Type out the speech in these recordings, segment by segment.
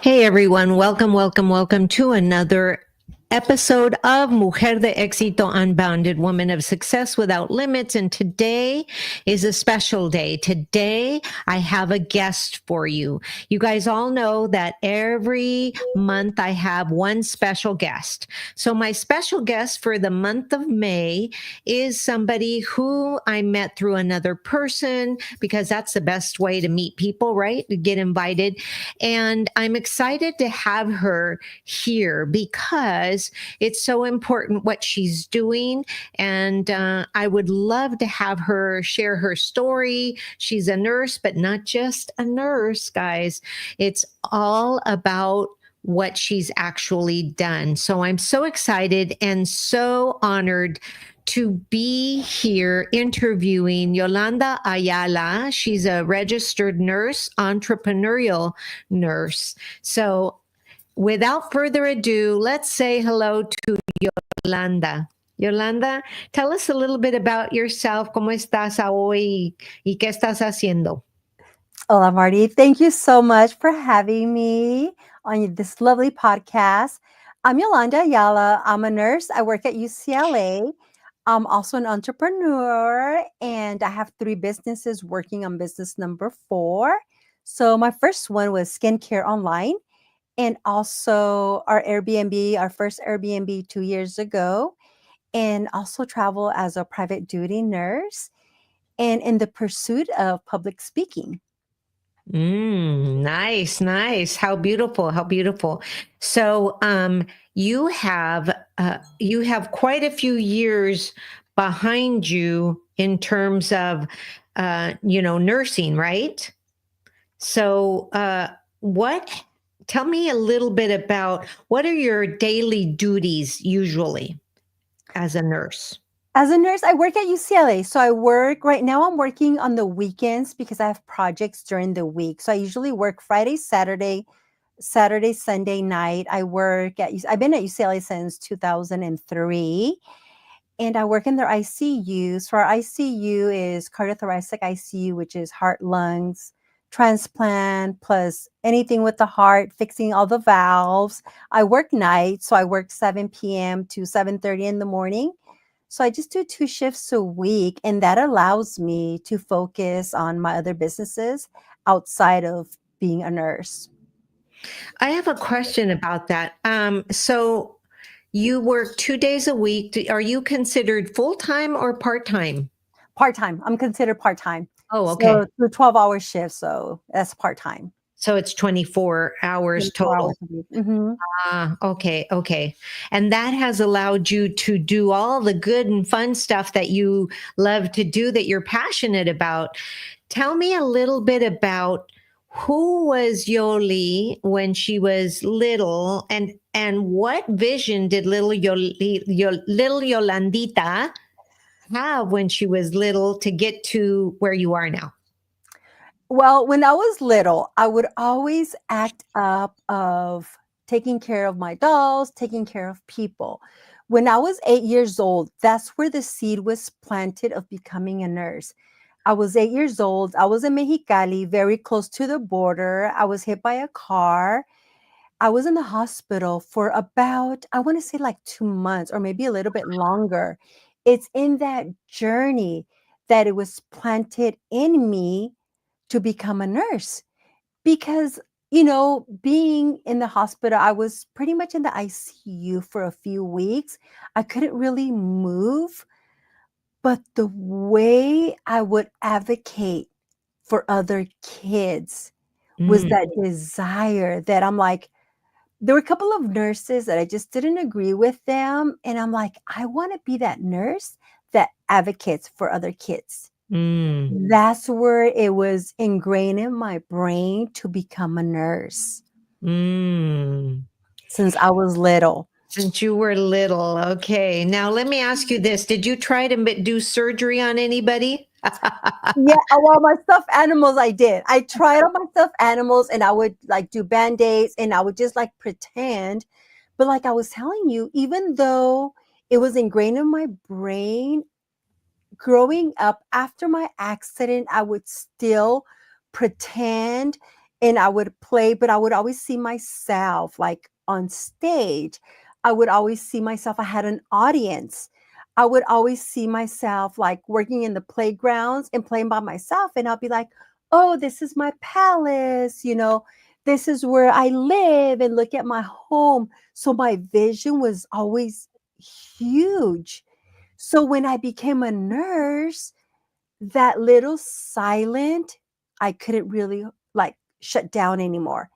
Hey everyone, welcome to another episode of Mujer de Exito, Unbounded, Woman of Success Without Limits. And today is a special day. Today, I have a guest for you. You guys all know that every month I have one special guest. So my special guest for the month of May is somebody who I met through another person, because that's the best way to meet people, right? To get invited. And I'm excited to have her here because it's so important what she's doing. And I would love to have her share her story. She's a nurse, but not just a nurse, guys. It's all about what she's actually done. So I'm so excited and so honored to be here interviewing Yolanda Ayala. She's a registered nurse, entrepreneurial nurse. So without further ado, let's say hello to Yolanda. Yolanda, tell us a little bit about yourself. ¿Cómo estás hoy y qué estás haciendo? Hola, Marti. Thank you so much for having me on this lovely podcast. I'm Yolanda Ayala. I'm a nurse. I work at UCLA. I'm also an entrepreneur, and I have 3 businesses working on business number 4. So my first one was skincare online, and also our first Airbnb 2 years ago, and also travel as a private duty nurse and in the pursuit of public speaking. Nice. How beautiful. So, you have quite a few years behind you in terms of, nursing, right? So, tell me a little bit about what are your daily duties usually as a nurse? As a nurse, I work at UCLA. So right now I'm working on the weekends because I have projects during the week. So I usually work Friday, Saturday, Sunday night. I've been at UCLA since 2003, and I work in their ICU. So our ICU is cardiothoracic ICU, which is heart, lungs, transplant, plus anything with the heart, fixing all the valves. I work nights. So I work 7 p.m. to 7:30 in the morning. So I just do 2 shifts a week, and that allows me to focus on my other businesses outside of being a nurse. I have a question about that. So you work 2 days a week. Are you considered full-time or part-time? Part-time. I'm considered part-time. Oh, okay. So the 12-hour shift, so that's part-time. So it's 24 hours 24 total. hours a week. Mhm. Okay. And that has allowed you to do all the good and fun stuff that you love to do, that you're passionate about. Tell me a little bit about who was Yoly when she was little, and what vision did little Yolandita have when she was little to get to where you are now? Well, when I was little, I would always act up of taking care of my dolls, taking care of people. When I was 8 years old, that's where the seed was planted of becoming a nurse. I was 8 years old. I was in Mexicali, very close to the border. I was hit by a car. I was in the hospital for about, I want to say like 2 months or maybe a little bit longer. It's in that journey that it was planted in me to become a nurse because, being in the hospital, I was pretty much in the ICU for a few weeks. I couldn't really move, but the way I would advocate for other kids was Mm. that desire that I'm like, there were a couple of nurses that I just didn't agree with them. And I'm like, I want to be that nurse that advocates for other kids. Mm. That's where it was ingrained in my brain to become a nurse Mm. since I was little. Since you were little. Okay. Now let me ask you this. Did you try to do surgery on anybody? Yeah, well, my stuffed animals, I did. I tried on my stuffed animals, and I would like do band-aids, and I would just like pretend. But like I was telling you, even though it was ingrained in my brain, growing up after my accident, I would still pretend and I would play, but I would always see myself like on stage. I would always see myself, I had an audience. I would always see myself like working in the playgrounds and playing by myself. And I'll be like, oh, this is my palace, this is where I live, and look at my home. So my vision was always huge. So when I became a nurse, that little silent, I couldn't really like shut down anymore,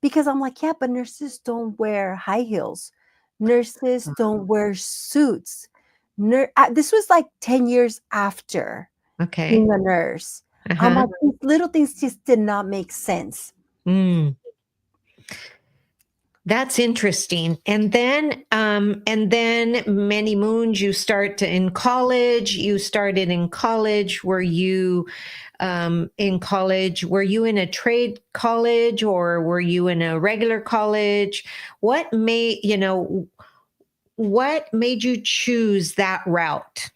because I'm like, yeah, but nurses don't wear high heels. Nurses don't wear suits. This was like 10 years after Okay. being a nurse. I'm Uh-huh. like, these little things just did not make sense. Mm. That's interesting. And then many moons, you start in college. You started in college. Were you in college? Were you in a trade college or were you in a regular college? What made you choose that route?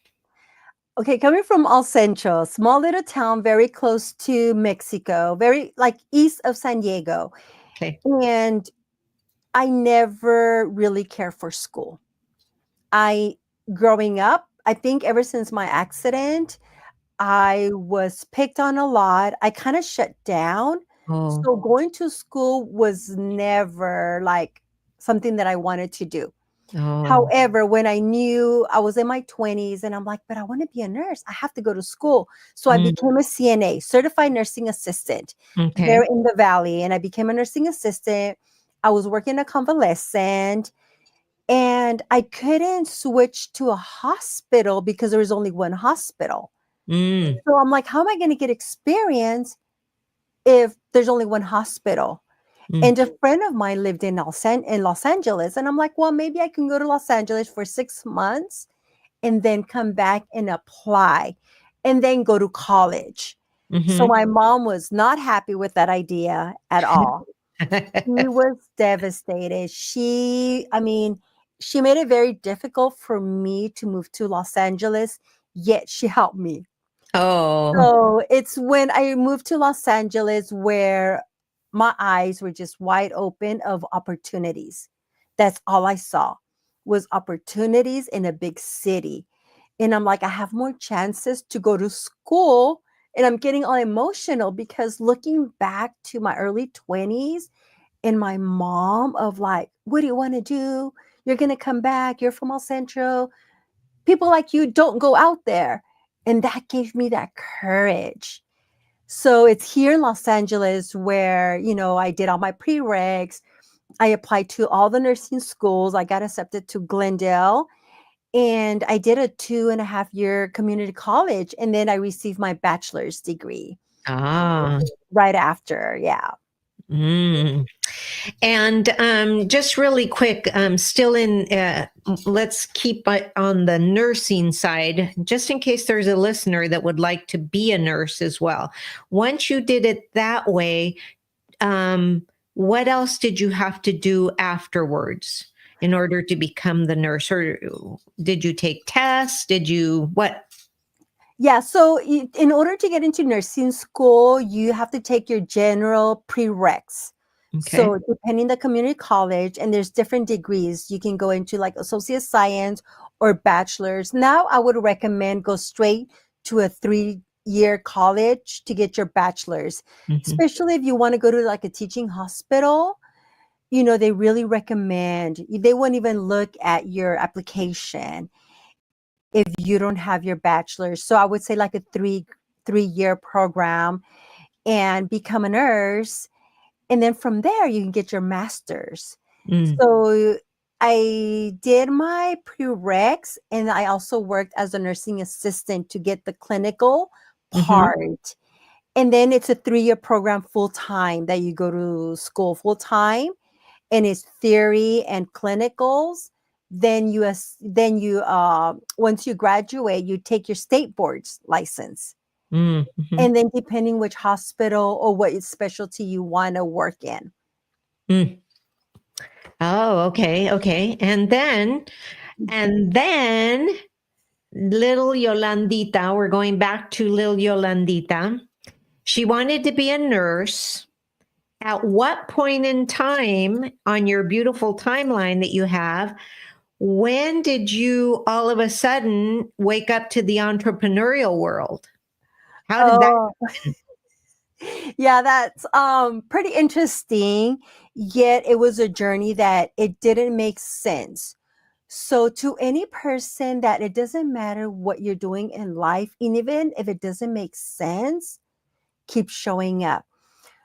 Okay, coming from El Centro, small little town, very close to Mexico, very like east of San Diego. Okay. And I never really cared for school. Growing up, I think ever since my accident, I was picked on a lot. I kind of shut down. Oh, So going to school was never like something that I wanted to do. oh. However, when I knew I was in my 20s and I'm like, but I want to be a nurse, I have to go to school. So I Mm, became a CNA, certified nursing assistant, there okay. in the Valley. And I became a nursing assistant. I was working a convalescent, and I couldn't switch to a hospital because there was only one hospital. Mm, So I'm like, how am I going to get experience if there's only one hospital? mm, And a friend of mine lived in Los Angeles. And I'm like, well, maybe I can go to Los Angeles for 6 months and then come back and apply and then go to college. So mm-hmm. my mom was not happy with that idea at all. She was devastated. She made it very difficult for me to move to Los Angeles, yet she helped me. Oh. So it's when I moved to Los Angeles where my eyes were just wide open of opportunities. That's all I saw was opportunities in a big city. And I'm like, I have more chances to go to school. And I'm getting all emotional because looking back to my early 20s and my mom of like, what do you want to do? You're going to come back. You're from El Centro. People like you don't go out there. And that gave me that courage. So it's here in Los Angeles where, I did all my prereqs. I applied to all the nursing schools. I got accepted to Glendale, and I did a 2.5 year community college. And then I received my bachelor's degree Ah. right after. Yeah. Mm. And just really quick, still let's keep it on the nursing side, just in case there's a listener that would like to be a nurse as well. Once you did it that way, what else did you have to do afterwards in order to become the nurse? Or did you take tests? What? Yeah. So in order to get into nursing school, you have to take your general prereqs. Okay. So depending the community college, and there's different degrees, you can go into like associate science or bachelor's. Now I would recommend go straight to a 3-year college to get your bachelor's, Mhm. especially if you want to go to like a teaching hospital. They really recommend, they won't even look at your application if you don't have your bachelor's. So I would say like a three-year program and become a nurse. And then from there, you can get your master's. Mm. So I did my prereqs, and I also worked as a nursing assistant to get the clinical Mhm. part. And then it's a 3-year program full time that you go to school full time, and it's theory and clinicals. Then once you graduate, you take your state board's license. Mm. Mhm. And then depending which hospital or what specialty you want to work in. Mm. Oh, okay, okay. And then little Yolandita, we're going back to little Yolandita. She wanted to be a nurse. At what point in time on your beautiful timeline that you have, when did you all of a sudden wake up to the entrepreneurial world? How did that Oh, happen? yeah, that's pretty interesting. Yet it was a journey that it didn't make sense. So to any person that it doesn't matter what you're doing in life, and even if it doesn't make sense, keep showing up.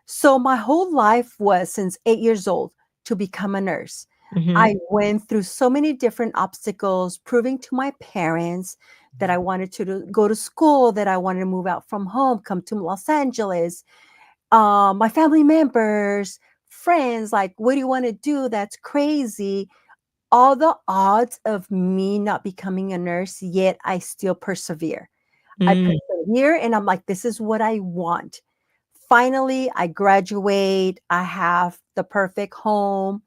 So my whole life was since 8 years old to become a nurse. I Mhm. went through so many different obstacles, proving to my parents that I wanted to go to school, that I wanted to move out from home, come to Los Angeles. My family members, friends, like, what do you want to do? That's crazy. All the odds of me not becoming a nurse, yet I still persevere. I Mm, persevere and I'm like, this is what I want. Finally, I graduate. I have the perfect home,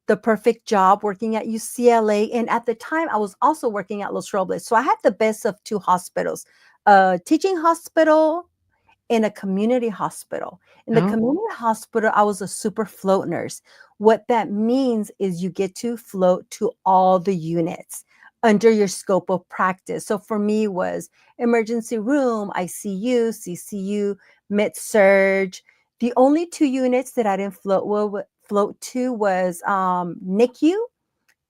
the perfect job working at UCLA. And at the time, I was also working at Los Robles. So I had the best of two hospitals, a teaching hospital in a community hospital. In the oh, community hospital, I was a super float nurse. What that means is you get to float to all the units under your scope of practice. So for me was emergency room, ICU, CCU, med surge. The only two units that I didn't float to was NICU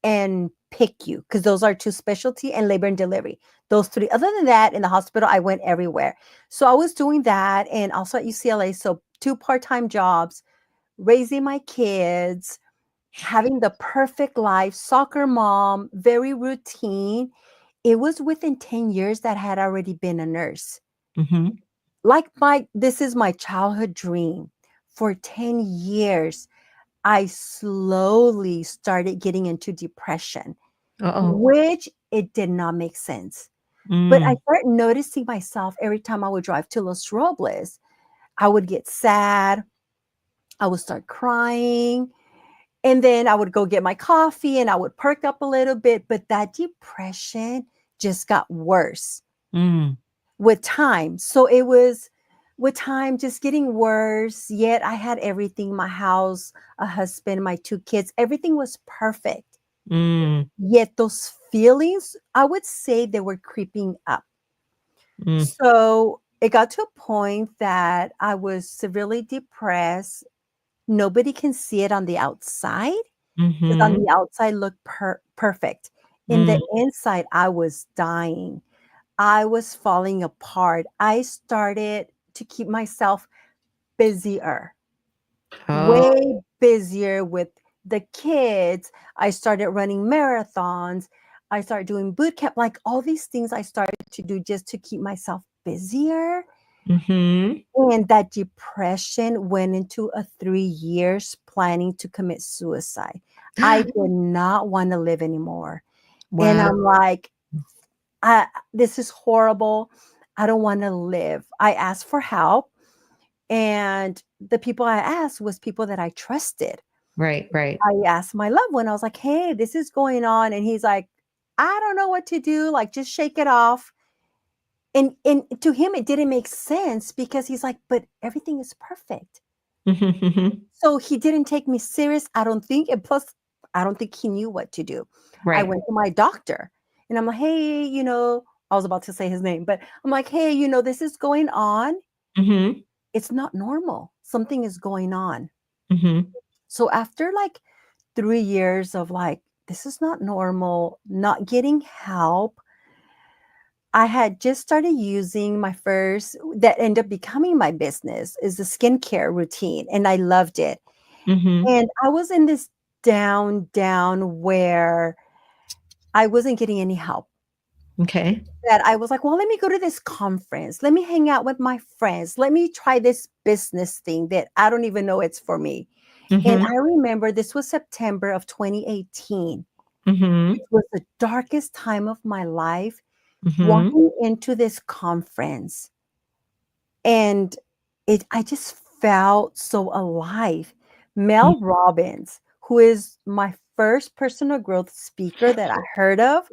and PICU, because those are two specialty, and labor and delivery. Those three. Other than that, in the hospital, I went everywhere. So I was doing that and also at UCLA. So two part-time jobs, raising my kids, having the perfect life, soccer mom, very routine. It was within 10 years that I had already been a nurse. mhm. Like this is my childhood dream. For 10 years, I slowly started getting into depression, Uh-oh. which it did not make sense. But I Mm, started noticing myself every time I would drive to Los Robles, I would get sad. I would start crying. And then I would go get my coffee and I would perk up a little bit. But that depression just got worse mm, with time. So it was with time just getting worse. Yet I had everything, my house, a husband, my two kids, everything was perfect. mm, Yet those feelings, I would say they were creeping up. mm, So it got to a point that I was severely depressed. Nobody can see it on the outside because on mhm, the outside looked perfect. In the mm. inside, I was dying. I was falling apart. I started to keep myself busier, Oh, way busier with the kids. I started running marathons. I started doing boot camp, like all these things I started to do just to keep myself busier. mhm. And that depression went into a 3 years planning to commit suicide. I did not want to live anymore. And Wow. I'm like, this is horrible. I don't want to live. I asked for help. And the people I asked was people that I trusted. Right, right. I asked my loved one, I was like, hey, this is going on. And he's like, I don't know what to do. Like, just shake it off. And to him, it didn't make sense because he's like, but everything is perfect. Mhm, mhm. So he didn't take me serious, I don't think. And plus, I don't think he knew what to do. I Right. went to my doctor and I'm like, hey, I was about to say his name, but I'm like, hey, this is going on. Mhm, It's not normal. Something is going on. mhm. So after like 3 years of like, this is not normal, not getting help, I had just started using my first, that ended up becoming my business, is the skincare routine. And I loved it. Mhm. And I was in this down where I wasn't getting any help. Okay. That I was like, well, let me go to this conference. Let me hang out with my friends. Let me try this business thing that I don't even know it's for me. And Mhm, I remember this was September of 2018, which mhm, was the darkest time of my life, mhm. walking into this conference. And I just felt so alive. Mm, Mel Robbins, who is my first personal growth speaker that I heard of,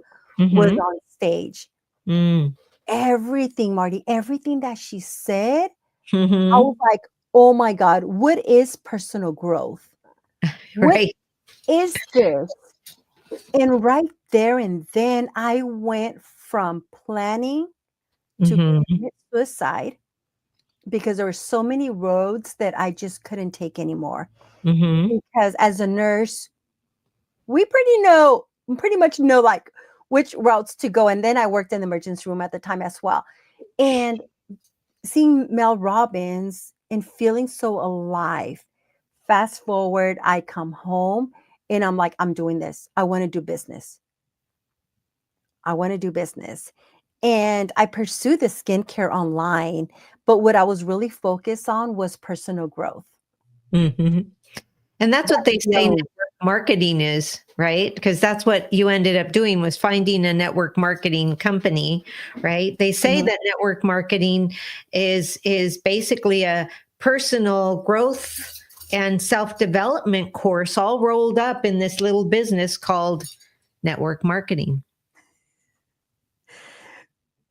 was mhm, on stage. mm. Everything, Marty, everything that she said, I was Mhm. like, oh my God, what is personal growth? What Right. is this? And right there and then I went from planning to Mm-hmm. commit suicide because there were so many roads that I just couldn't take anymore. Mm-hmm. Because as a nurse, we pretty much know like which routes to go. And then I worked in the emergency room at the time as well. And seeing Mel Robbins and feeling so alive. Fast forward, I come home and I'm like, I'm doing this. I want to do business. I want to do business. And I pursued the skincare online, but what I was really focused on was personal growth. Mm-hmm. And that's what they say Yo, network marketing is, right? Because that's what you ended up doing, was finding a network marketing company, right? They say mhm. that network marketing is basically a personal growth and self-development course all rolled up in this little business called network marketing.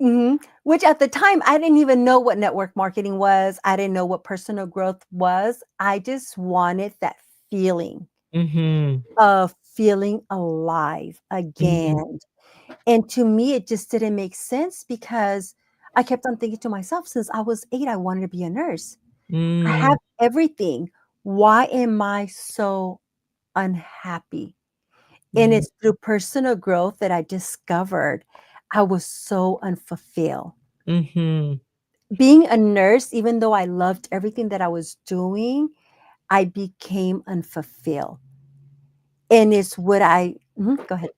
Mhm. Which at the time, I didn't even know what network marketing was. I didn't know what personal growth was. I just wanted that feeling Mm-hmm. of feeling alive Mm-hmm. again. And to me, it just didn't make sense because I kept on thinking to myself, since I was 8, I wanted to be a nurse. I Mm-hmm. have everything. Why am I so unhappy? And it's through personal growth that I discovered I was so unfulfilled. Mm-hmm. Being a nurse, even though I loved everything that I was doing, I became unfulfilled. And it's what go ahead.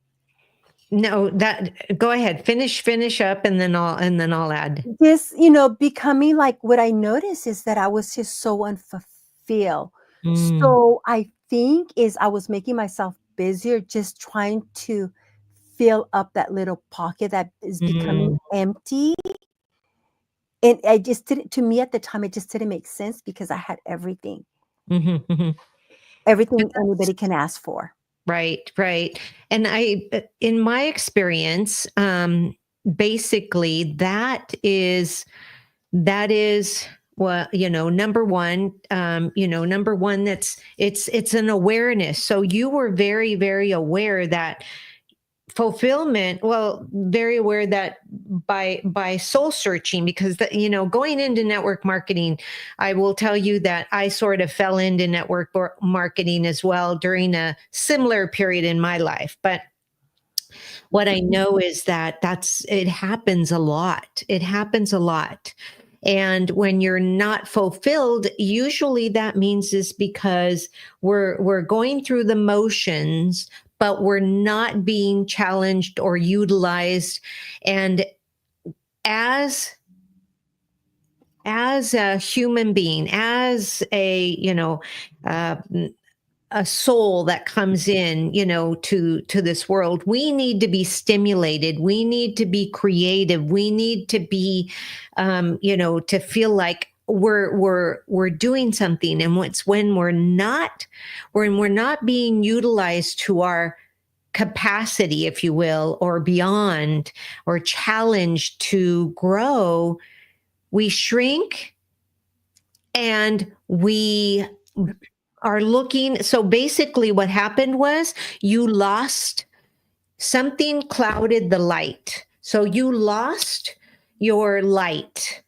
No, that go ahead, finish up, and then I'll add. This, becoming like what I noticed is that I was just so unfulfilled. Mm, So I think is I was making myself busier, just trying to fill up that little pocket that is becoming mm, empty. And I just didn't, to me at the time, it just didn't make sense because I had mhm, mhm. everything anybody can ask for. Right, right. And in my experience, basically that is well, number one, that's it's an awareness. So you were very, very aware that fulfillment, well, very aware that by soul searching, because going into network marketing, I will tell you that I sort of fell into network marketing as well during a similar period in my life. But what I know is that it happens a lot. It happens a lot. And when you're not fulfilled, usually that means is because we're going through the motions, but we're not being challenged or utilized. And as as a human being, as uh, a soul that comes in, to this world, we need to be stimulated, we need to be creative, we need to be to feel like we're doing something. And when we're not being utilized to our capacity, if you will, or beyond, or challenged to grow, we shrink, and we are looking. So basically, what happened was you lost something, clouded the light. So you lost your light.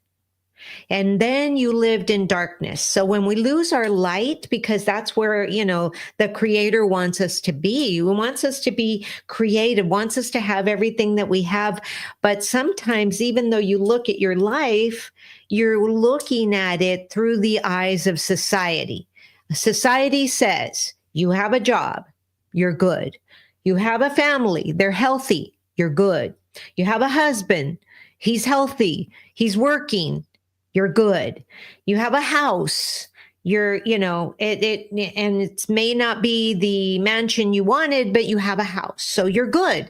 And then you lived in darkness. So when we lose our light, because that's where, the creator wants us to be, he wants us to be creative, wants us to have everything that we have. But sometimes, even though you look at your life, you're looking at it through the eyes of society. Society says you have a job, you're good. You have a family, they're healthy, you're good. You have a husband, he's healthy, he's working, you're good. You have a house, and it may not be the mansion you wanted, but you have a house, so you're good.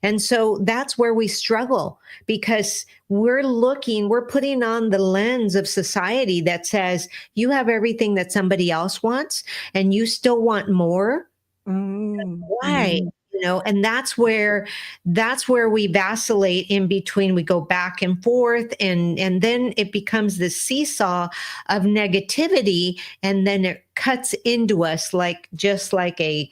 And so that's where we struggle, because we're putting on the lens of society that says you have everything that somebody else wants and you still want more. Mm, Why? mhm. And that's where we vacillate in between. We go back and forth, and then it becomes this seesaw of negativity, and then it cuts into us just like a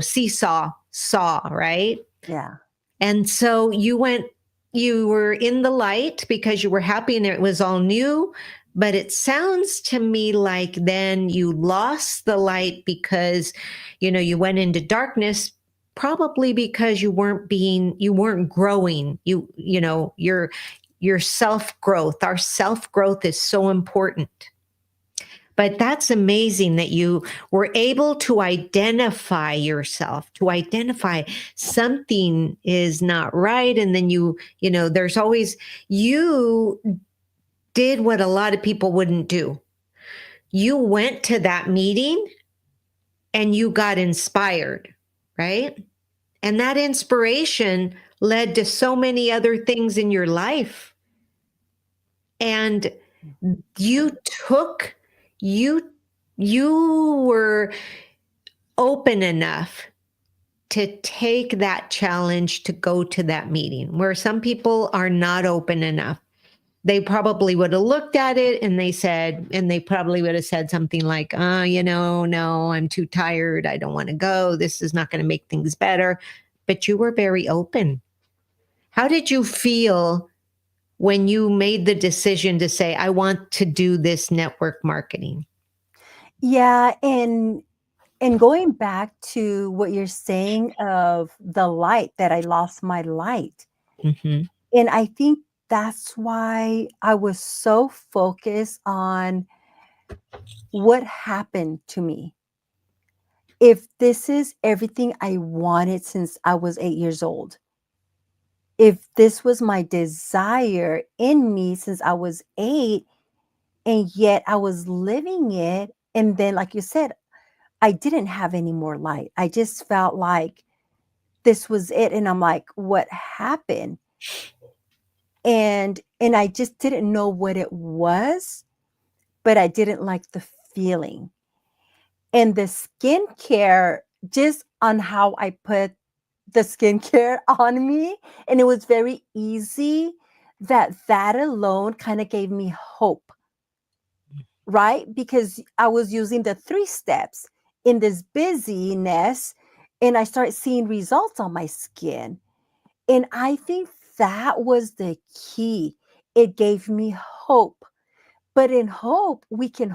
seesaw saw, right? Yeah. And so you were in the light because you were happy and it was all new. But it sounds to me like then you lost the light because, you went into darkness, probably because you weren't growing. Your self-growth, our self-growth is so important. But that's amazing that you were able to identify yourself, to identify something is not right. And then there's always, you did what a lot of people wouldn't do. You went to that meeting and you got inspired, right? And that inspiration led to so many other things in your life. And you were open enough to take that challenge to go to that meeting, where some people are not open enough. They probably would have looked at it and they probably would have said something like, no, I'm too tired. I don't want to go. This is not going to make things better. But you were very open. How did you feel when you made the decision to say, I want to do this network marketing? Yeah. And going back to what you're saying of the light, that I lost my light. Mm-hmm. And I think that's why I was so focused on what happened to me. If this is everything I wanted since I was 8 years old, if this was my desire in me since I was 8, and yet I was living it, and then, like you said, I didn't have any more light. I just felt like this was it. And I'm like, what happened? And I just didn't know what it was, but I didn't like the feeling. And the skincare, just on how I put the skincare on me, and it was very easy, that alone kind of gave me hope, right? Because I was using the 3 steps in this busyness, and I started seeing results on my skin. And I think that was the key. It gave me hope. But in hope, we can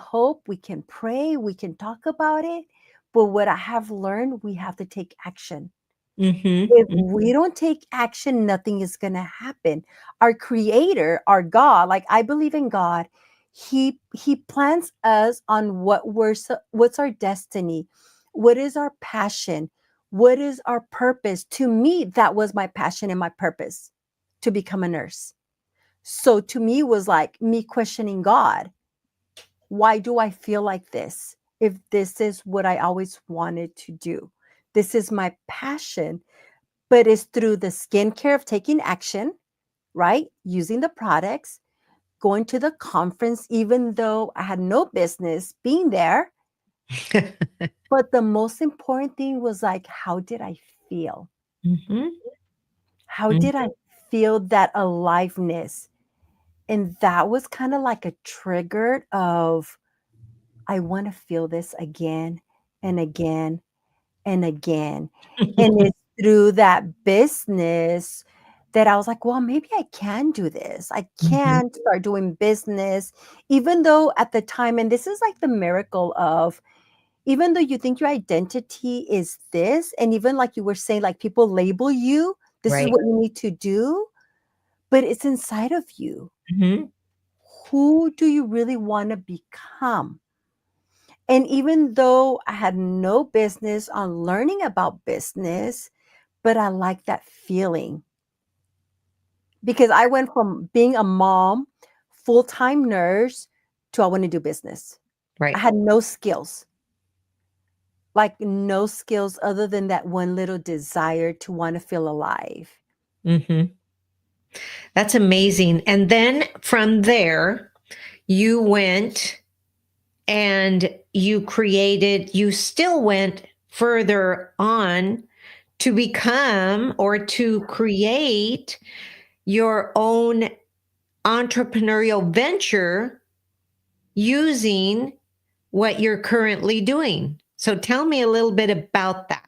pray, we can talk about it. But what I have learned, we have to take action. Mm-hmm. If we don't take action, nothing is going to happen. Our creator, our God, like I believe in God, he plans us on what's our destiny, what is our passion, what is our purpose. To me, that was my passion and my purpose, to become a nurse. So to me, it was like me questioning God. Why do I feel like this? If this is what I always wanted to do, this is my passion. But it's through the skincare of taking action, right? Using the products, going to the conference, even though I had no business being there. But the most important thing was like, how did I feel? Mm-hmm. How did I feel that aliveness? And that was kind of like a trigger of, I want to feel this again and again and again. And it's through that business that I was like, well, maybe I can do this. I can start doing business, even though at the time, and this is like the miracle of, even though you think your identity is this, and even like you were saying, like people label you, this is Right. what you need to do, but it's inside of you. Mm-hmm. Who do you really want to become? And even though I had no business on learning about business, but I like that feeling, because I went from being a mom, full-time nurse, to I want to do business. I Right. had no skills, like no skills other than that one little desire to want to feel alive. Mm-hmm. That's amazing. And then from there, you went and you still went further on to become or to create your own entrepreneurial venture using what you're currently doing. So tell me a little bit about that.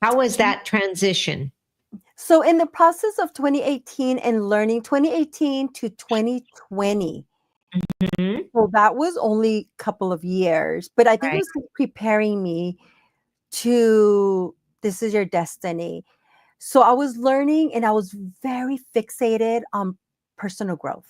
How was that transition? So in the process of 2018 and learning 2018 to 2020, Mhm. so that was only a couple of years, but I think it Right. was preparing me to this is your destiny. So I was learning and I was very fixated on personal growth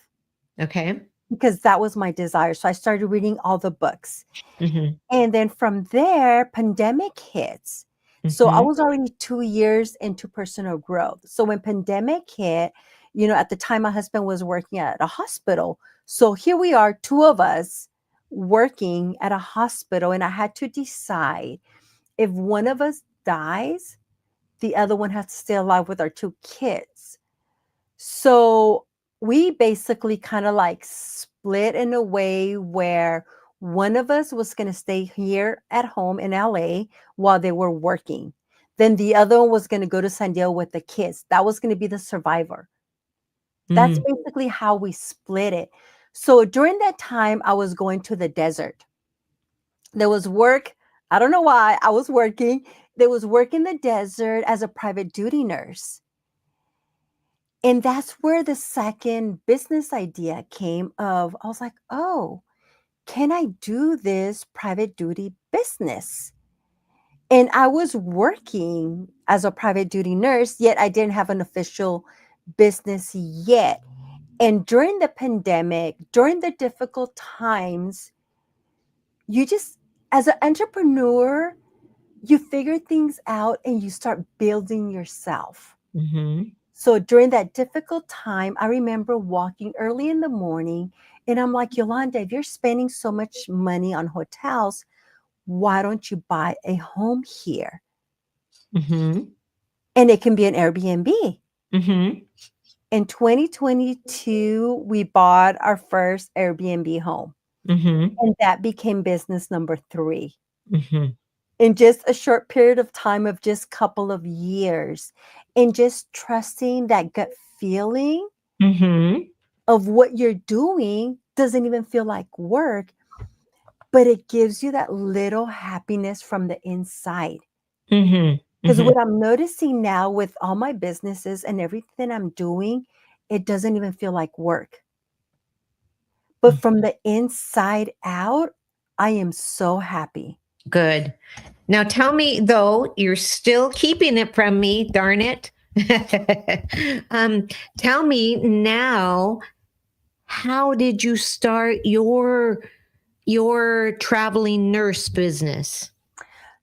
Okay. because that was my desire. So I started reading all the books. Mhm. And then from there, pandemic hits. So I Mhm. was already 2 years into personal growth. So when pandemic hit, at the time my husband was working at a hospital. So here we are, two of us working at a hospital. And I had to decide if one of us dies, the other one has to stay alive with our two kids. So we basically kind of like split in a way where one of us was going to stay here at home in LA while they were working. Then the other one was going to go to San Diego with the kids. That was going to be the survivor. That's Mhm. basically how we split it. So during that time, I was going to the desert. There was work. I don't know why I was working. There was work in the desert as a private duty nurse. And that's where the second business idea came of, I was like, oh, can I do this private duty business? And I was working as a private duty nurse, yet I didn't have an official business yet. And during the pandemic, during the difficult times, you just, as an entrepreneur, you figure things out and you start building yourself. Mhm. So during that difficult time, I remember walking early in the morning and I'm like, Yolanda, if you're spending so much money on hotels, why don't you buy a home here? Mhm. And it can be an Airbnb. Mhm. In 2022, we bought our first Airbnb home, Mhm. and that became business number 3 Mhm. in just a short period of time of just couple of years, and just trusting that gut feeling Mhm. of what you're doing doesn't even feel like work, but it gives you that little happiness from the inside. Mhm. Because Mhm. what I'm noticing now with all my businesses and everything I'm doing, it doesn't even feel like work. But from the inside out, I am so happy. Good. Now tell me, though, you're still keeping it from me, darn it. um, Tell me now, how did you start your traveling nurse business?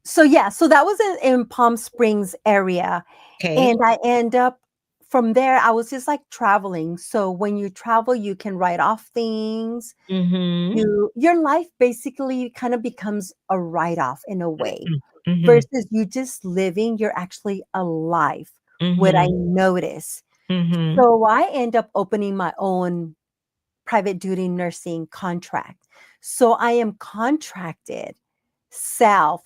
So yeah, so that was in Palm Springs area. Okay. And I end up from there, I was just like traveling. So when you travel, you can write off things. Mm-hmm. Your life basically kind of becomes a write-off in a way Mm-hmm. versus you just living, you're actually alive, what I Mm-hmm. notice. Mm-hmm. So I end up opening my own private duty nursing contract. So I am contracted self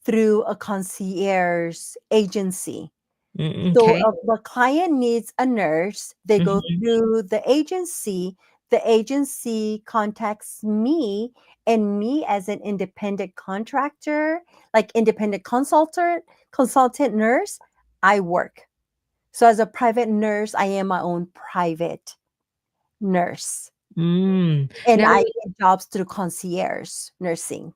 through a concierge agency. So Okay. if the client needs a nurse, they go Mm-hmm. through the agency. The agency contacts me, and me as an independent contractor, like independent consultant nurse, I work. So as a private nurse, I am my own private nurse, Mm. and Now, I get jobs through concierge nursing.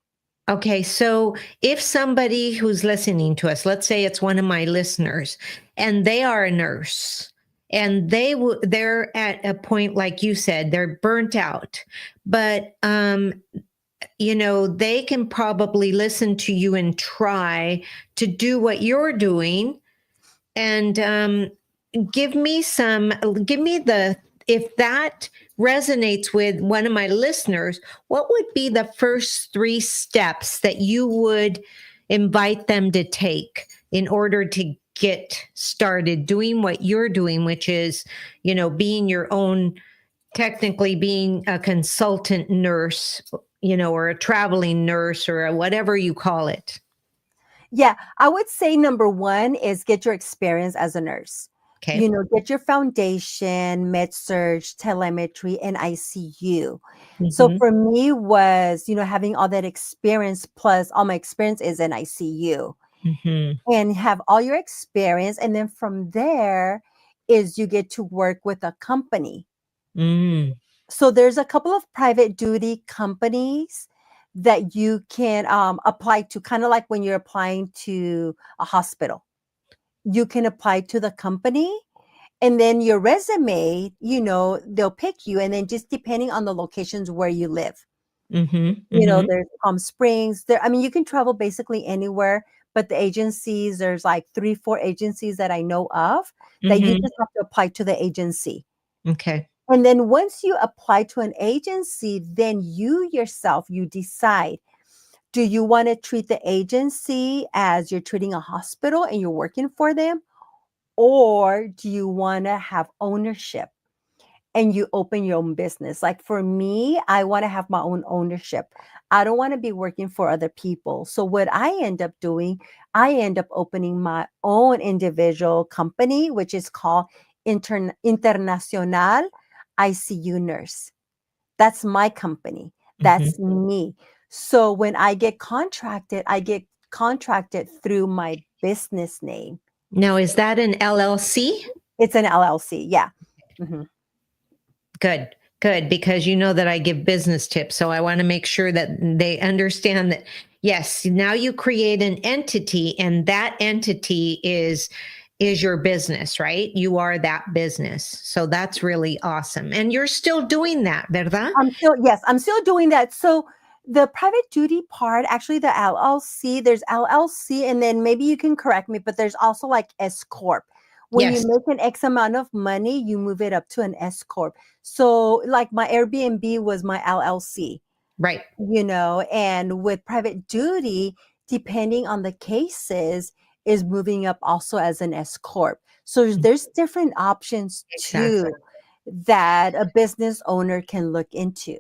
okay, so if somebody who's listening to us, let's say it's one of my listeners, and they are a nurse, and they're at a point like you said, they're burnt out, but they can probably listen to you and try to do what you're doing, and give me the if that resonates with one of my listeners, what would be the first 3 steps that you would invite them to take in order to get started doing what you're doing, which is, being your own, technically being a consultant nurse, or a traveling nurse or whatever you call it? Yeah, I would say number one is get your experience as a nurse. Okay. Get your foundation, med surg, telemetry, and ICU. So Mm-hmm. for me was, having all that experience plus all my experience is in ICU Mm-hmm. and have all your experience. And then from there is you get to work with a company. Mm. So there's a couple of private duty companies that you can apply to, kind of like when you're applying to a hospital. You can apply to the company and then your resume, they'll pick you. And then just depending on the locations where you live, Mm-hmm. Mm-hmm. there's Palm Springs there. I mean, you can travel basically anywhere, but the agencies, there's like 3, 4 agencies that I know of that you Mm-hmm. just have to apply to the agency. Okay. And then once you apply to an agency, then you yourself, you decide, do you want to treat the agency as you're treating a hospital and you're working for them? Or do you want to have ownership and you open your own business? Like for me, I want to have my own ownership. I don't want to be working for other people. So what I end up doing, I end up opening my own individual company, which is called Internacional ICU Nurse. That's my company. Mm-hmm. That's me. So when I get contracted through my business name. Now, is that an LLC? It's an LLC. Yeah. Mhm. Good, good, because you know that I give business tips. So I want to make sure that they understand that, yes, now you create an entity and that entity is your business, right? You are that business. So that's really awesome. And you're still doing that, ¿verdad? I'm still doing that. So the private duty part, actually the LLC, there's LLC, and then maybe you can correct me, but there's also like S Corp. When you Yes, make an X amount of money, you move it up to an S Corp. So like my Airbnb was my LLC, right. and with private duty, depending on the cases, is moving up also as an S Corp. So there's different options Exactly. too that a business owner can look into.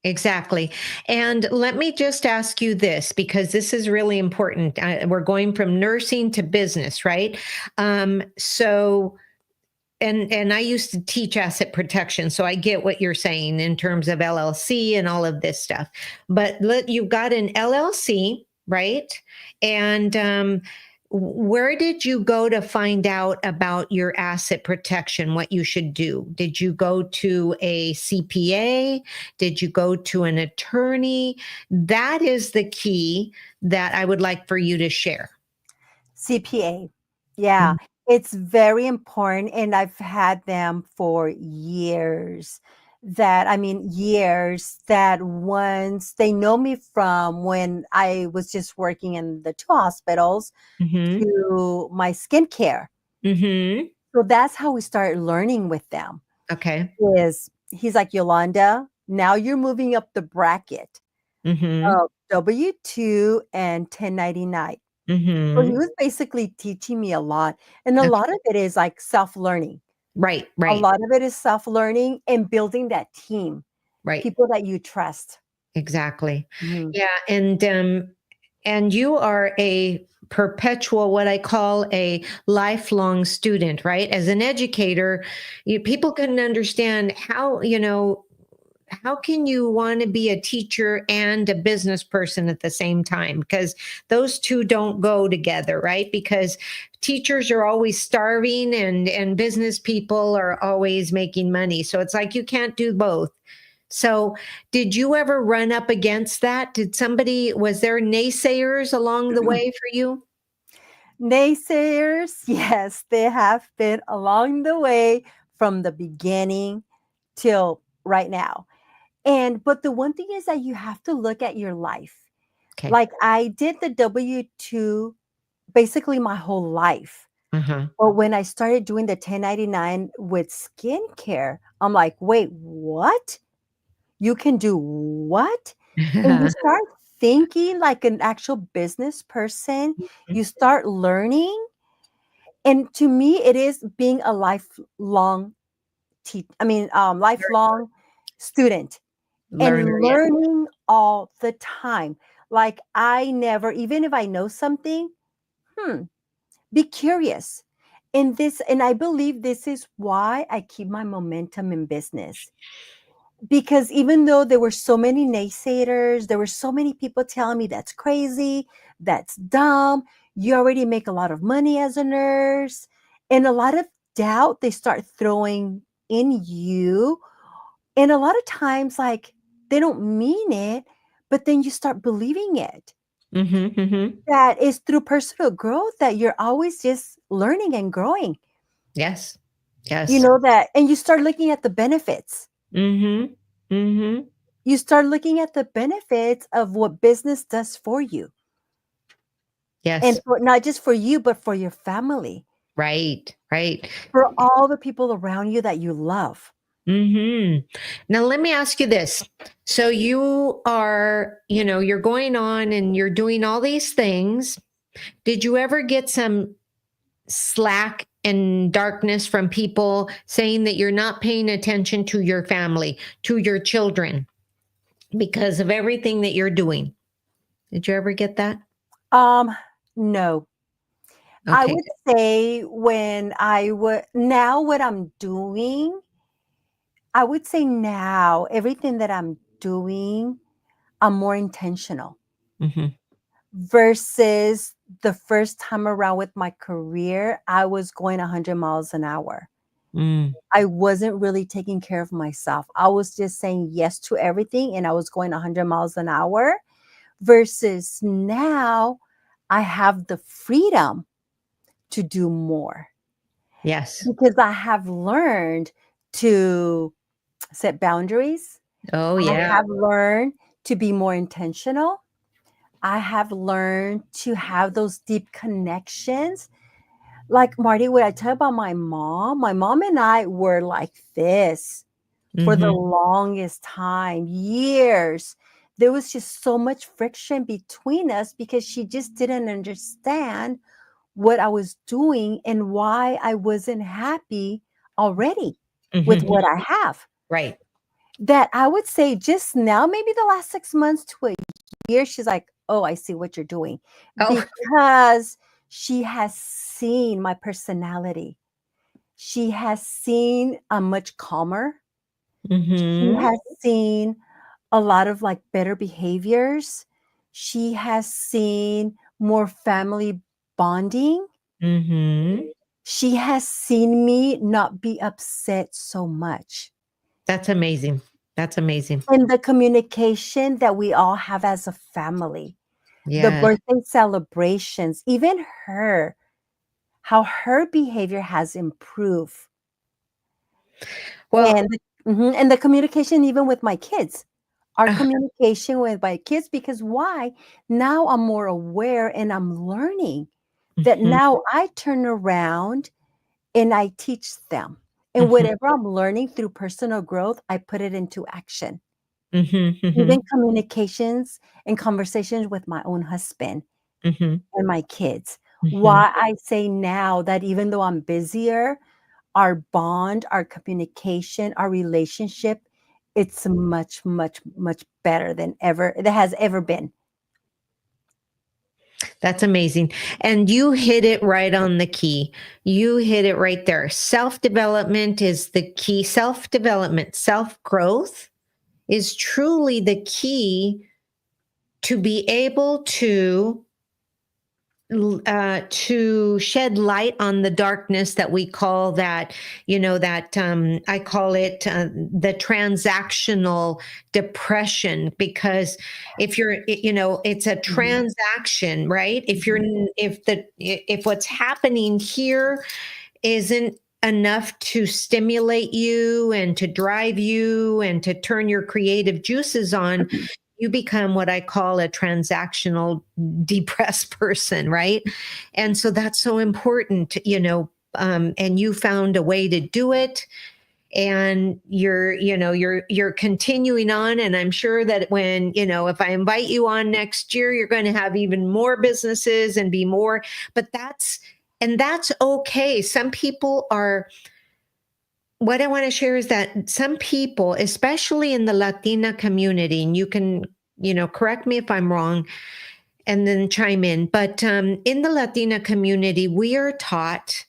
Exactly. And let me just ask you this, because this is really important. We're going from nursing to business, right? So, and I used to teach asset protection, so I get what you're saying in terms of LLC and all of this stuff. But you've got an LLC, right? And where did you go to find out about your asset protection, what you should do? Did you go to a CPA? Did you go to an attorney? That is the key that I would like for you to share. CPA. Yeah, it's very important. And I've had them for years years that once they know me from when I was just working in the 2 hospitals Mm-hmm. to my skincare. Mm-hmm. So that's how we started learning with them. Okay. He's like, Yolanda, now you're moving up the bracket Mm-hmm. of W-2 and 1099. So he Mm-hmm. was basically teaching me a lot. And a Okay. lot of it is like self-learning. Right, A right, lot of it is self-learning and building that team, right. people that you trust. Exactly. Mhm. Yeah, and you are a perpetual, what I call a lifelong student, right? As an educator, people couldn't understand how, how can you want to be a teacher and a business person at the same time? Because those two don't go together, right? Because teachers are always starving and business people are always making money. So it's like you can't do both. So did you ever run up against that? Was there naysayers along the way for you? Naysayers, yes, they have been along the way from the beginning till right now. But the one thing is that you have to look at your life. Okay. Like I did the W-2 basically my whole life. Uh-huh. But when I started doing the 1099 with skincare, I'm like, wait, what? You can do what? And you start thinking like an actual business person. You start learning. And to me, it is being a lifelong lifelong student Learner, and yes. learning all the time. Like I never, even if I know something, Be curious. And I believe this is why I keep my momentum in business. Because even though there were so many naysayers, there were so many people telling me that's crazy, that's dumb, you already make a lot of money as a nurse, and a lot of doubt they start throwing in you. And a lot of times, like, they don't mean it, but then you start believing it. Mm-hmm, mm-hmm. That is through personal growth that you're always just learning and growing. Yes. You Yes. know that, and you start looking at the benefits. Mm-hmm. Mm-hmm. You start looking at the benefits of what business does for you. And Yes. for not just for you, but for your family, Right. Right. for all the people around you that you love. Mm-hmm. Now, let me ask you this. So you are, you're going on and you're doing all these things. Did you ever get some slack and darkness from people saying that you're not paying attention to your family, to your children, because of everything that you're doing? Did you ever get that? No. I Okay. would say when I would now what I'm doing, I would say now everything that I'm doing, I'm more intentional Mm-hmm. versus the first time around with my career, I was going 100 miles an hour. Mm. I wasn't really taking care of myself. I was just saying yes to everything and I was going 100 miles an hour versus now I have the freedom to do more Yes. because I have learned to set boundaries. Oh, I yeah. have learned to be more intentional. I have learned to have those deep connections. Like Marty, what I tell you about my mom and I were like this for the Mm-hmm. longest time, years. There was just so much friction between us because she just didn't understand what I was doing and why I wasn't happy already with Mm-hmm. what I have. Right. That I would say just now, maybe the last 6 months to a year, she's like, oh, I see what you're doing. Oh. Because she has seen my personality. She has seen I'm much calmer. She Mm-hmm. has seen a lot of like better behaviors. She has seen more family bonding. Mm-hmm. She has seen me not be upset so much. That's amazing. That's amazing. And the communication that we all have as a family, the Yeah. birthday celebrations, even her, how her behavior has improved. Well, And the communication even with my kids. Our communication with my kids, because why? Now I'm more aware and I'm learning that mhm, now I turn around and I teach them. And mhm, whatever I'm learning through personal growth, I put it into action. mhm, Even mhm, communications and conversations with my own husband mhm, and my kids. mhm. Why I say now that even though I'm busier, our bond, our communication, our relationship, it's much, much, much better than ever it has ever been. That's amazing. And you hit it right on the key. You hit it right there. Self development is the key. Self development, self growth is truly the key to be able to shed light on the darkness that we call that, I call it the transactional depression, because if you're, it's a Mhm, transaction, right? If you're, mhm, if what's happening here isn't enough to stimulate you and to drive you and to turn your creative juices on, you become what I call a transactional depressed person, right? And so that's so important, and you found a way to do it, and you're continuing on. And I'm sure that when, if I invite you on next year, you're going to have even more businesses and be more, but that's okay. Some people are, what I want to share is that some people, especially in the Latina community, and you can, correct me if I'm wrong, and then chime in. But in the Latina community, we are taught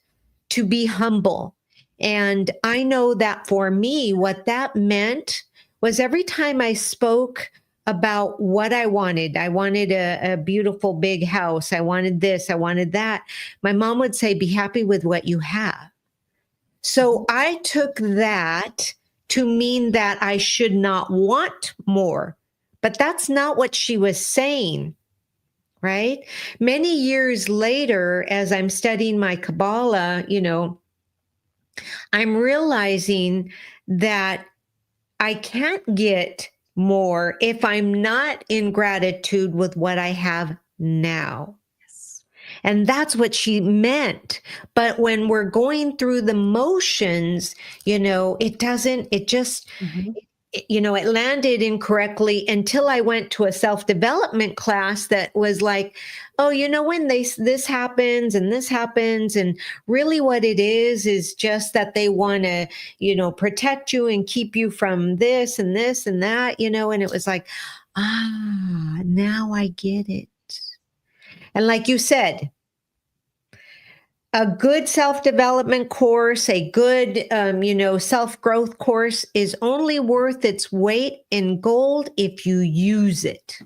to be humble. And I know that for me, what that meant was every time I spoke about what I wanted a beautiful big house. I wanted this, I wanted that. My mom would say, be happy with what you have. So I took that to mean that I should not want more. But that's not what she was saying, right? Many years later, as I'm studying my Kabbalah, I'm realizing that I can't get more if I'm not in gratitude with what I have now. And that's what she meant. But when we're going through the motions, it just, it landed incorrectly until I went to a self-development class that was like, oh, when this happens and this happens. And really what it is just that they want to, protect you and keep you from this and this and that, and it was like, now I get it. And like you said, a good self-development course, a good, self-growth course is only worth its weight in gold if you use it.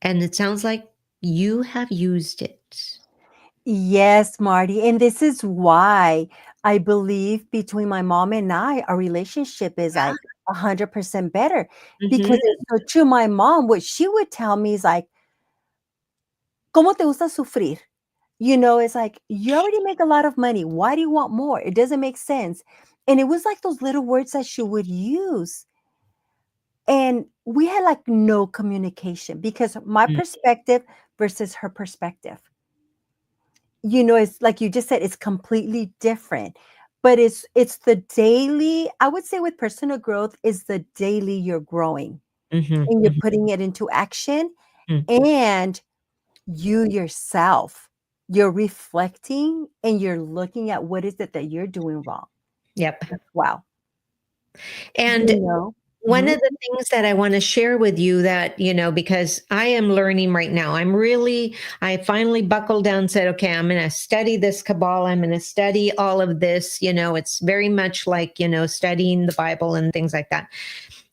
And it sounds like you have used it. Yes, Marty. And this is why I believe between my mom and I, our relationship is like 100% better. Because it's so true. My mom, what she would tell me is like, ¿Cómo te gusta sufrir? It's like, you already make a lot of money. Why do you want more? It doesn't make sense. And it was like those little words that she would use. And we had like no communication because my perspective versus her perspective. It's like you just said, it's completely different. But it's the daily, I would say with personal growth is the daily you're growing and you're putting it into action and you yourself, you're reflecting and you're looking at what is it that you're doing wrong. Yep. Wow. And one of the things that I want to share with you that, because I am learning right now, I finally buckled down and said, okay, I'm going to study this Kabbalah. I'm going to study all of this. It's very much like, studying the Bible and things like that.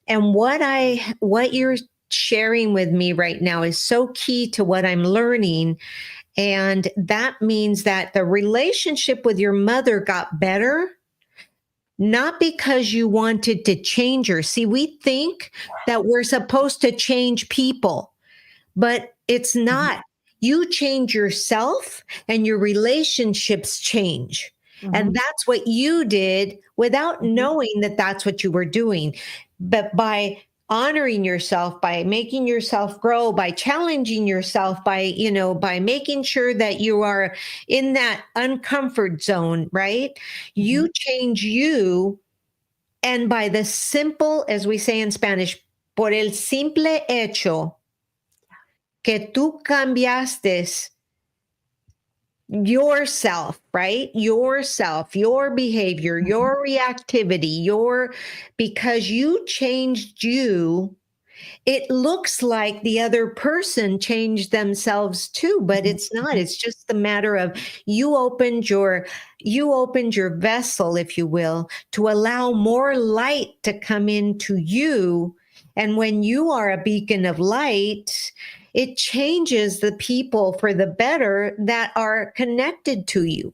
And what you're sharing with me right now is so key to what I'm learning. And that means that the relationship with your mother got better, not because you wanted to change her. See, we think that we're supposed to change people, but it's not. You change yourself and your relationships change. And that's what you did without knowing that that's what you were doing. But by honoring yourself, by making yourself grow, by challenging yourself, by making sure that you are in that uncomfort zone, right? You change you. And by the simple, as we say in Spanish, por el simple hecho que tú cambiaste yourself, right? Yourself, your behavior, your reactivity, because you changed you, it looks like the other person changed themselves too, but it's not. It's just the matter of you opened your vessel, if you will, to allow more light to come into you. And when you are a beacon of light, it changes the people for the better that are connected to you.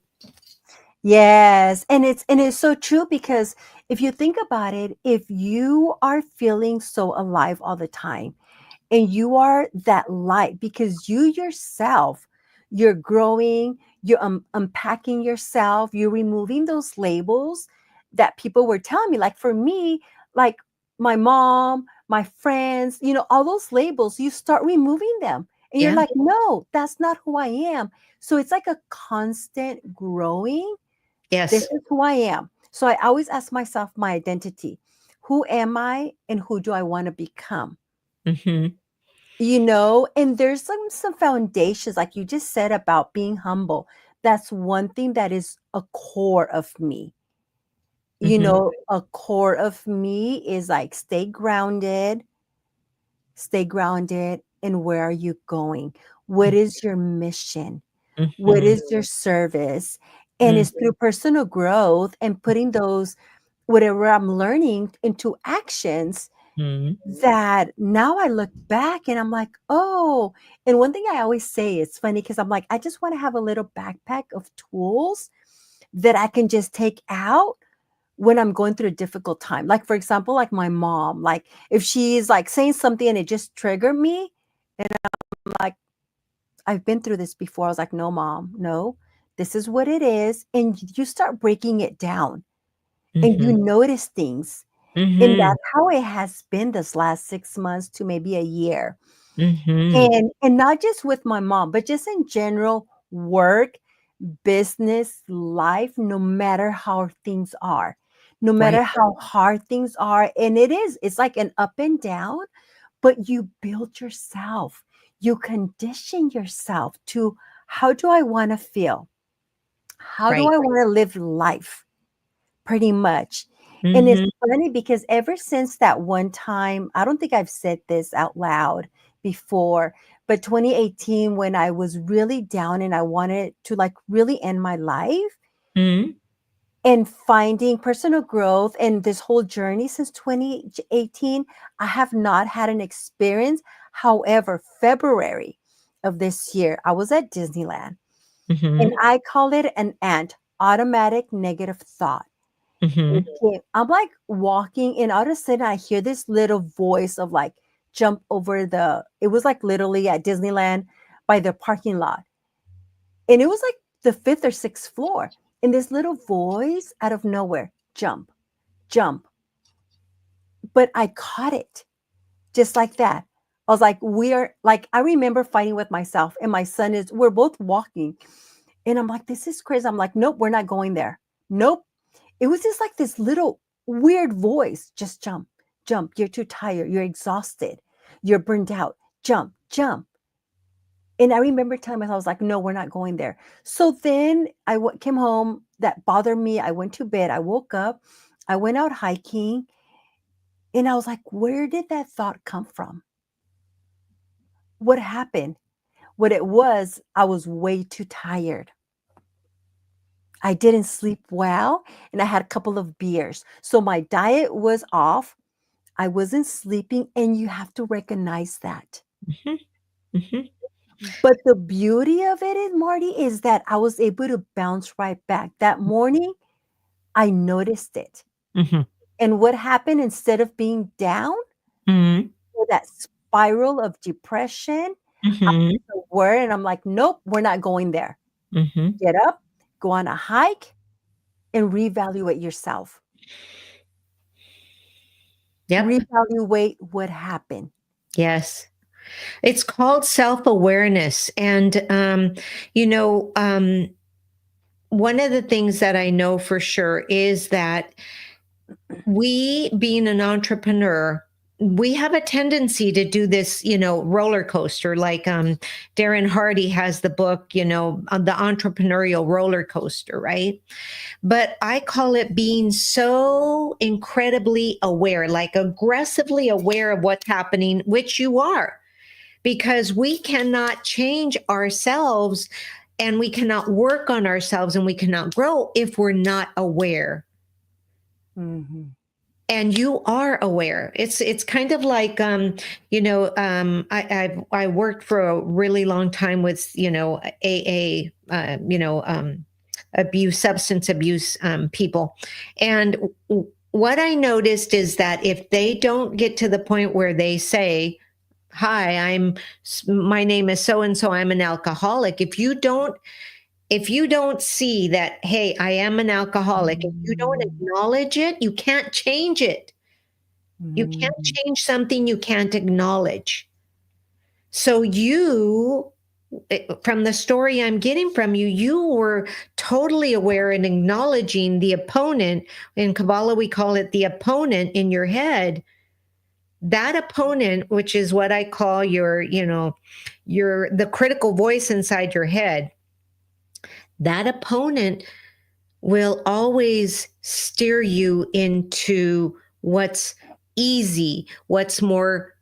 Yes. And it's so true because if you think about it, if you are feeling so alive all the time and you are that light because you yourself, you're growing, you're unpacking yourself, you're removing those labels that people were telling me. Like for me, like my mom, my friends, all those labels, you start removing them. And you're like, no, that's not who I am. So it's like a constant growing. Yes. This is who I am. So I always ask myself my identity. Who am I and who do I want to become? And there's some foundations, like you just said about being humble. That's one thing that is a core of me. A core of me is like stay grounded and where are you going? What is your mission? What Mhm. is your service? And Mhm. it's through personal growth and putting those, whatever I'm learning, into actions Mhm. that now I look back and I'm like, oh, and one thing I always say, it's funny because I'm like, I just want to have a little backpack of tools that I can just take out when I'm going through a difficult time. Like, for example, like my mom, like if she's like saying something and it just triggered me, and I'm like, I've been through this before. I was like, no, mom, no, this is what it is. And you start breaking it down and you Mhm. notice things. And Mhm. that's how it has been this last 6 months to maybe a year. Mhm. And not just with my mom, but just in general, work, business, life, no matter how things are, no Right. matter how hard things are. And it's like an up and down, but you build yourself, you condition yourself to, how do I want to feel? How do Right. I want to live life? Pretty much. And it's Mhm. funny because ever since that one time, I don't think I've said this out loud before, but 2018, when I was really down and I wanted to like really end my life, Mhm. and finding personal growth and this whole journey since 2018, I have not had an experience. However, February of this year, I was at Disneyland and Mhm. I call it an ant, automatic negative thought. It Mhm. came. I'm like walking, and all of a sudden I hear this little voice of like, jump over it was like literally at Disneyland by the parking lot. And it was like the fifth or sixth floor. And this little voice out of nowhere, jump, jump. But I caught it just like that. I was like, I remember fighting with myself, and my son we're both walking. And I'm like, this is crazy. I'm like, nope, we're not going there. Nope. It was just like this little weird voice. Just jump, jump. You're too tired. You're exhausted. You're burned out. Jump, jump. And I remember telling myself, I was like, no, we're not going there. So then came home. That bothered me. I went to bed. I woke up. I went out hiking. And I was like, where did that thought come from? What happened? What it was, I was way too tired. I didn't sleep well, and I had a couple of beers. So my diet was off. I wasn't sleeping, and you have to recognize that. Mhm. Mhm. But the beauty of it is, Marty, is that I was able to bounce right back. That morning, I noticed it. Mhm. And what happened, instead of being down, Mhm. or that spiral of depression, I Mhm. was aware, and I'm like, nope, we're not going there. Mhm. Get up, go on a hike, and reevaluate yourself. Yep. Reevaluate what happened. Yes. It's called self-awareness. And, you know, one of the things that I know for sure is that we, being an entrepreneur, we have a tendency to do this, roller coaster. Like Darren Hardy has the book, on the entrepreneurial roller coaster, right? But I call it being so incredibly aware, like aggressively aware of what's happening, which you are, because we cannot change ourselves and we cannot work on ourselves and we cannot grow if we're not aware. Mhm. And you are aware. It's kind of like I worked for a really long time with AA, abuse, substance abuse people. And what I noticed is that if they don't get to the point where they say, hi, my name is so and so, I'm an alcoholic. If you don't see that, hey, I am an alcoholic, if you don't Mm. acknowledge it, you can't change it. You can't Mhm. change something you can't acknowledge. So from the story I'm getting from you, you were totally aware and acknowledging the opponent. In Kabbalah, we call it the opponent in your head. That opponent, which is what I call the critical voice inside your head, that opponent will always steer you into what's easy, what's more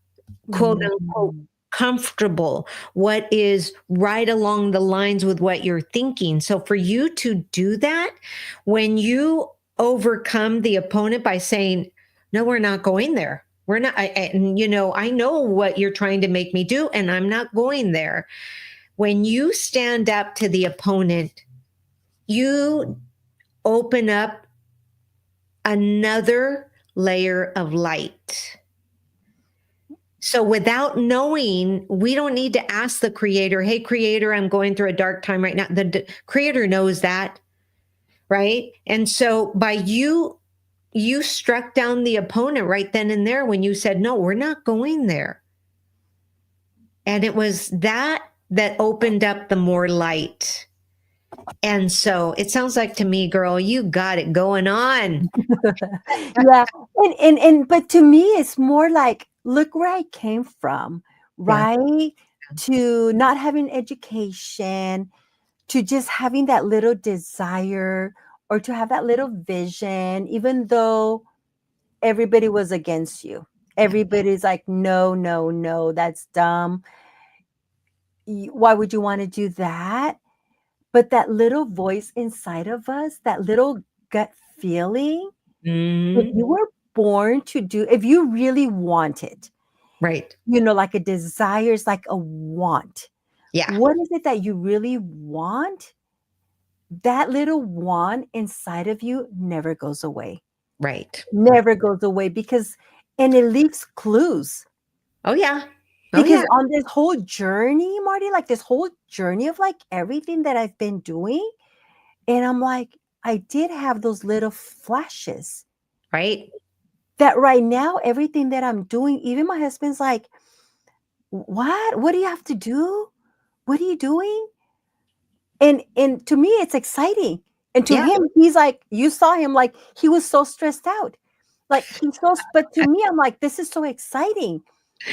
quote unquote Mhm. comfortable, what is right along the lines with what you're thinking. So for you to do that, when you overcome the opponent by saying, no, we're not going there. We're not, I know what you're trying to make me do, and I'm not going there. When you stand up to the opponent, you open up another layer of light. So without knowing, we don't need to ask the creator, hey, creator, I'm going through a dark time right now. The creator knows that, right? And so by you struck down the opponent right then and there when you said, no, we're not going there. And it was that opened up the more light. And so it sounds like to me, girl, you got it going on. Yeah. But to me, it's more like, look where I came from, right? Yeah. To not having education, to just having that little desire, or to have that little vision, even though everybody was against you. Everybody's like, no, no, no, that's dumb. Why would you want to do that? But that little voice inside of us, that little gut feeling, if you were born to do, if you really want it, right? Like a desire is like a want. Yeah. What is it that you really want? That little want inside of you never goes away. Right. Never goes away and it leaves clues. Oh, yeah. Because on this whole journey, Marti, like this whole journey of like everything that I've been doing, and I'm like, I did have those little flashes. Right. That right now, everything that I'm doing, even my husband's like, what? What do you have to do? What are you doing? And to me, it's exciting. And to him, he's like, you saw him, like he was so stressed out. Like but to me, I'm like, this is so exciting.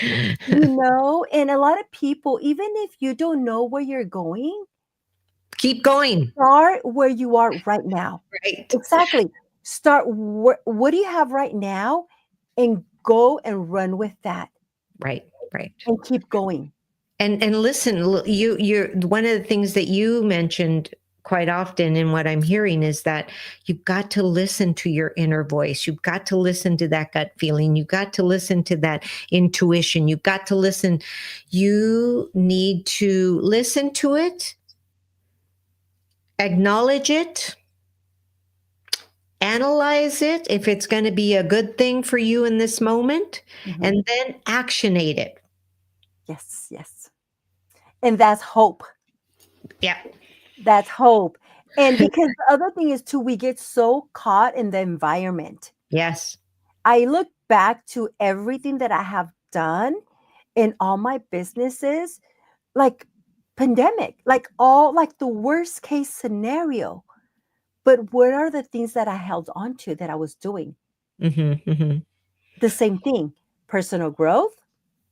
And a lot of people, even if you don't know where you're going, keep going. Start where you are right now. Right. Exactly. Start what do you have right now, and go and run with that. Right. Right. And keep going. And listen, you're one of the things that you mentioned quite often, and what I'm hearing is that you've got to listen to your inner voice. You've got to listen to that gut feeling. You've got to listen to that intuition. You've got to listen. You need to listen to it, acknowledge it, analyze it if it's going to be a good thing for you in this moment, and then actionate it. Yes, yes. And that's hope. Yeah. That's hope. And because the other thing is too, we get so caught in the environment. Yes. I look back to everything that I have done in all my businesses, like pandemic, like the worst case scenario. But what are the things that I held on to that I was doing? The same thing, personal growth,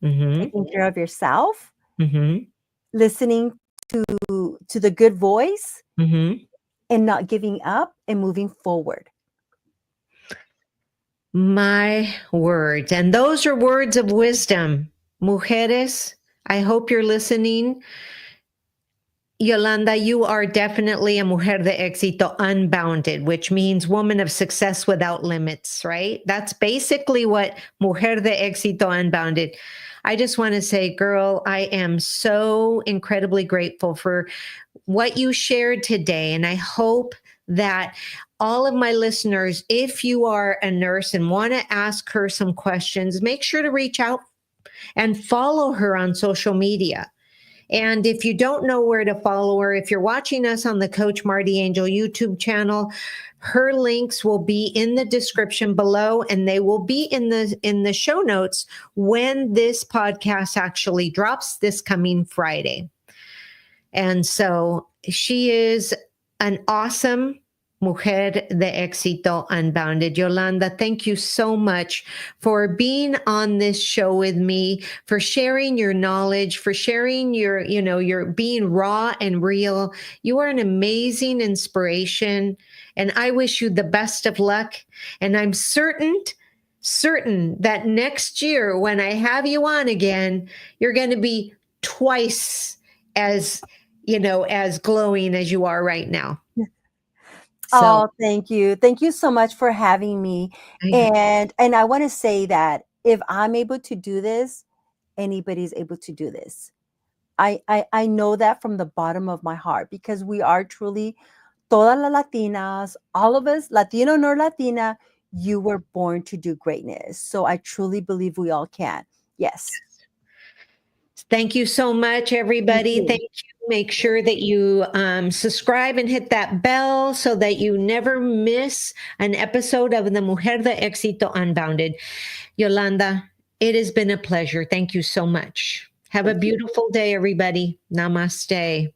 taking care of yourself, listening to the good voice, and not giving up and moving forward. My words. And those are words of wisdom. Mujeres, I hope you're listening. Yolanda, you are definitely a mujer de éxito unbounded, which means woman of success without limits, right? That's basically what mujer de éxito unbounded. I just want to say, girl, I am so incredibly grateful for what you shared today. And I hope that all of my listeners, if you are a nurse and want to ask her some questions, make sure to reach out and follow her on social media. And if you don't know where to follow her, if you're watching us on the Coach MartiAngel YouTube channel, her links will be in the description below, and they will be in the show notes when this podcast actually drops this coming Friday. And so she is an awesome Mujer de Éxito Unbounded. Yolanda, thank you so much for being on this show with me, for sharing your knowledge, for sharing your being raw and real. You are an amazing inspiration, and I wish you the best of luck. And I'm certain certain that next year when I have you on again, you're going to be twice as, as glowing as you are right now. So Oh, thank you. Thank you so much for having me. And I want to say that if I'm able to do this, anybody's able to do this. I know that from the bottom of my heart, because we are truly todas las Latinas, all of us, Latino nor Latina, you were born to do greatness. So I truly believe we all can. Yes. thank you so much, Thank everybody. you. Thank you. Make sure that you subscribe and hit that bell so that you never miss an episode of the Mujer de Exito Unbounded. Yolanda, it has been a pleasure. Thank you so much. Have a Thank you. beautiful day, everybody. Namaste.